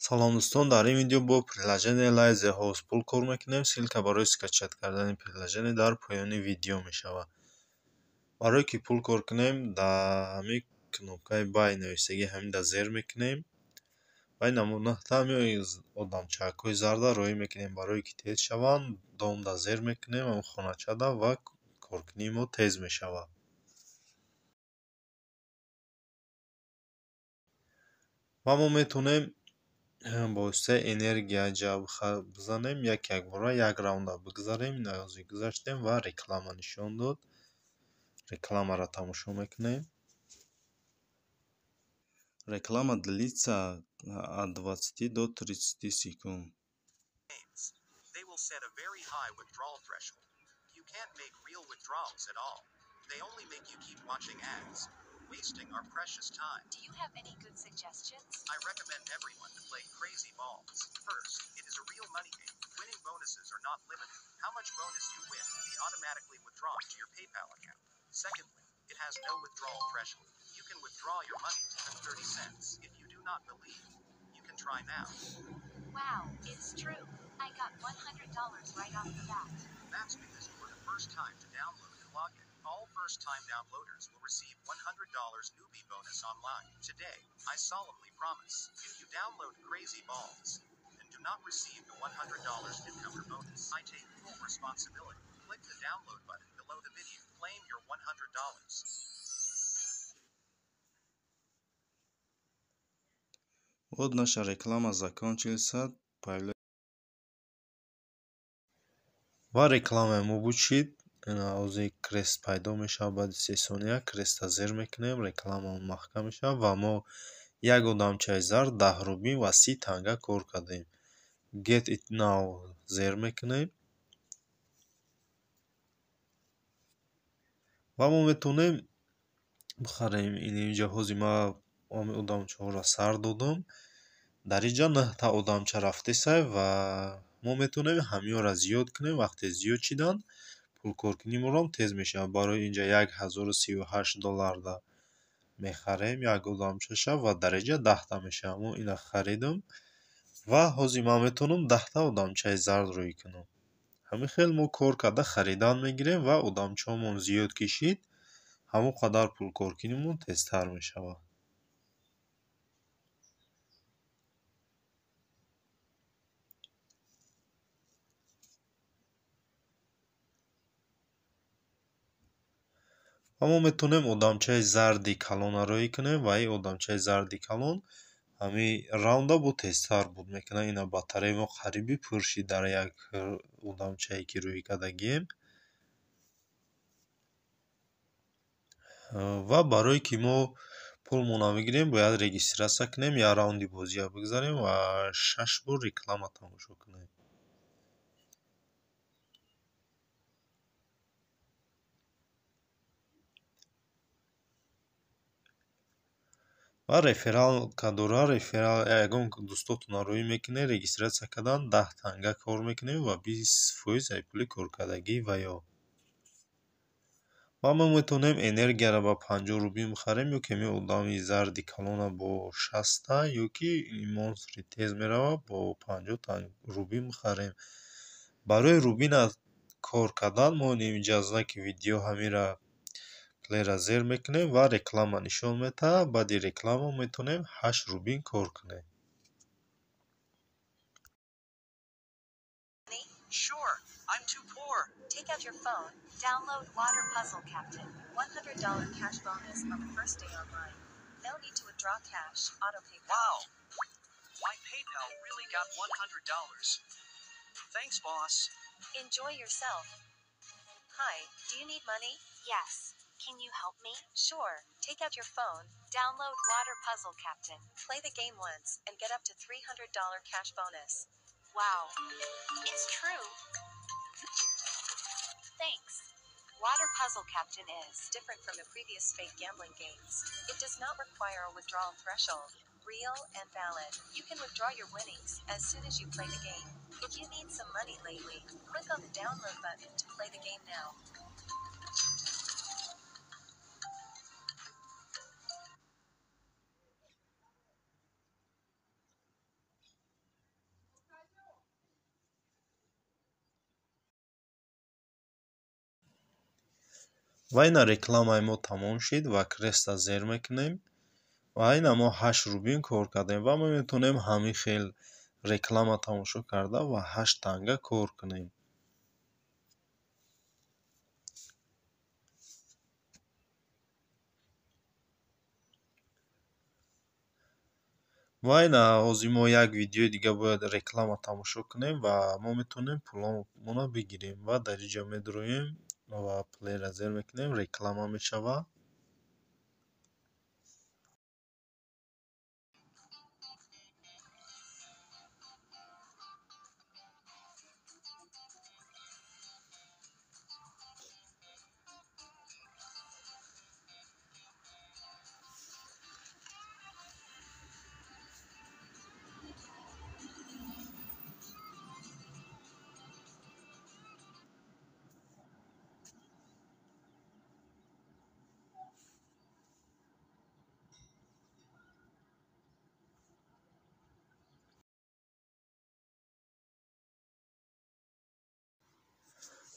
салом дӯстон, дар ин видео бо приложение Lazy House пул кор мекунем. Ссилка барои скачат кардани приложение дар поёни видео мешавад. Барое ки пул кор кунем, дар ҳамин кнопкаи бай нависагӣ ҳамин дар зер мекунем. Бай намудаҳта ҳамин одамчакҳои зарда роӣ мекунем. Барое ки тез шаванд, дом дар зер мекунем, ҳамин хоначада ва коркунии мо тез мешавад. ва мо метавонем бо воситаи энергия ҷалб бизанем, як бора як раунда бигзарем. Ин гузаштем ва реклама нишон дод. Рекламаро тамошо мекунем. Реклама длится от 20 до 30 секунд. They will set a very high withdrawal threshold. You can't make real withdrawals at all. They only make you keep watching ads, wasting our precious time. Do you have any good suggestions? I recommend everyone to play Crazy Balls. First, it is a real money game. Winning bonuses are not limited. How much bonus you win will be automatically withdrawn to your PayPal account. Secondly, it has no withdrawal threshold. You can withdraw your money within 30 cents. If you do not believe, you can try now. Wow, it's true. I got $100 right off the bat. That's because you were the first time to download and log in. All first-time downloaders will receive $100 newbie bonus online. Today, I solemnly promise, if you download Crazy Balls and do not receive the $100 newcomer bonus, I take full responsibility. Click the download button below the video. Claim your $100. Вот наша реклама закончился. ва рекламаи мо бучид. Ози крест пайдо мешавад. Баъди 3 сония креста зер мекунем. Рекламамон маҳкам мешавад ва мо як одамчаи зард 10 рубин ва 30 танга кор кардем. Get it now зер мекунем. ва мо метавонем бихарем. Ин ҷаҳози ман ҳамин одамчаҳоро сар додам. Дар инҷа 9 та одамча рафтесай ва мо метавонем ҳамиёро зиёд кунем. Вақте зиёд шиданд, пулкоркунии моро тез мешавад. Барои инҷа $1038 мехарем як одамчаша ва дар инҷа 10 та мешавад. Мо ина харидам ва ҳозир ман метавонам 10 та одамчаи зард рӯй кунам. Ҳамин хел мо кор карда харидан мегирем ва одамчаҳомон зиёд кишид, ҳамон қадар пулкоркунимон тезтар мешавад. ва мо метавонем одамчаи зарди калонро рӯй кунем ва ин одамчаи зарди калон ҳамин раунда бо тезтар буд мекунад. Ина батареи мо қариби пур шид дар як одамчае ки рӯй кардагием. ва барое ки мо пулмонро бигирем, бояд регистратсия кунем, як раунди бозиро бигзарем ва 6 бор реклама тамошо кунем. ва рефералка дора. Реферал ягон дӯстотонро рӯй мекунед, регистратсия кардан 10 танга кор мекунем ва 20% ай пули коркардагии ваё. ва мо метавонем энергияро ба 50 рубин бихарем, ё ки ҳамин одами зарди калонро бо 60 та, ё ки монстри тез меравад бо 50 рубин бихарем. Барои рубина кор кардан мо инҷа знаки видео ҳаминро плеера зер мекунем ва реклама нишон медиҳад. Баъди реклама метавонем 8 рубин кор кунем. Sure, I'm too poor. Take out your phone, download Water Puzzle Captain. $100 cash bonus on the first day online. No need to withdraw cash, auto PayPal. Wow. My PayPal really got $100. Thanks, boss. Enjoy yourself. Hi, do you need money? Yes. Can you help me? Sure. Take out your phone, download Water Puzzle Captain. Play the game once and get up to $300 cash bonus. Wow. It's true. Thanks. Water Puzzle Captain is different from the previous fake gambling games. It does not require a withdrawal threshold. Real and valid. You can withdraw your winnings as soon as you play the game. If you need some money lately, click on the download button to play the game now. ва ина рекламаи мо тамом шид ва креста зер мекунем ва ина мо 8 рубин кор кардем ва мо метавонем ҳамин хел реклама тамошо карда ва 8 танга кор кунем. ва ина ҳозир мо як видеои дига бояд реклама тамошо кунем ва мо метавонем пуломона бигирем ва дар инҷа медуроем ва плеера зер мекунем, реклама мешавад.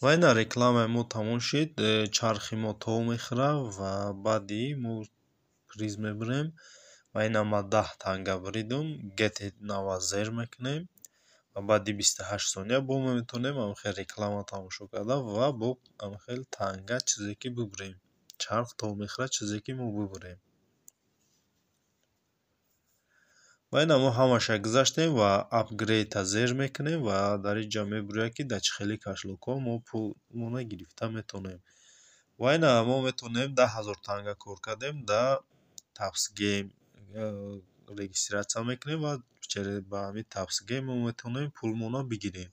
ва ина рекламаи мо тамом шид, чархи мо тов мехӯрад ва баъди мо приз мебурем ва ина ман 10 танга буридум, гети нава зер мекунем ва баъди 28 сония бо мо метавонем ҳамин хел реклама тамошо карда ва бо ҳамин хел танга чизе ки бибурем. Чарх тов мехӯрад чизе ки мо бибурем. ва ина мо ҳамаша гузаштем ва апгрейда зер мекунем ва дар инҷа мебурад ки дар чӣ хели кашлокҳо мо пулмона гирифта метавонем. ва ина мо метавонем 10,000 танга кор кардем дар Tapsgame регистратсия мекунем ва ба ҳамин Tapsgame мо метавонем пулмона бигирем.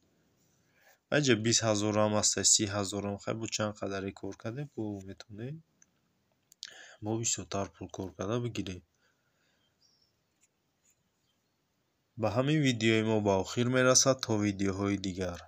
ва инҷа 20,000 аст, 30,000 хай бо чанд қадаре кор кардем бо метавонем бо бисёртар пул кор карда бигирем. ба ҳамин видеои мо ба охир мерасад. То видеоҳои дигар.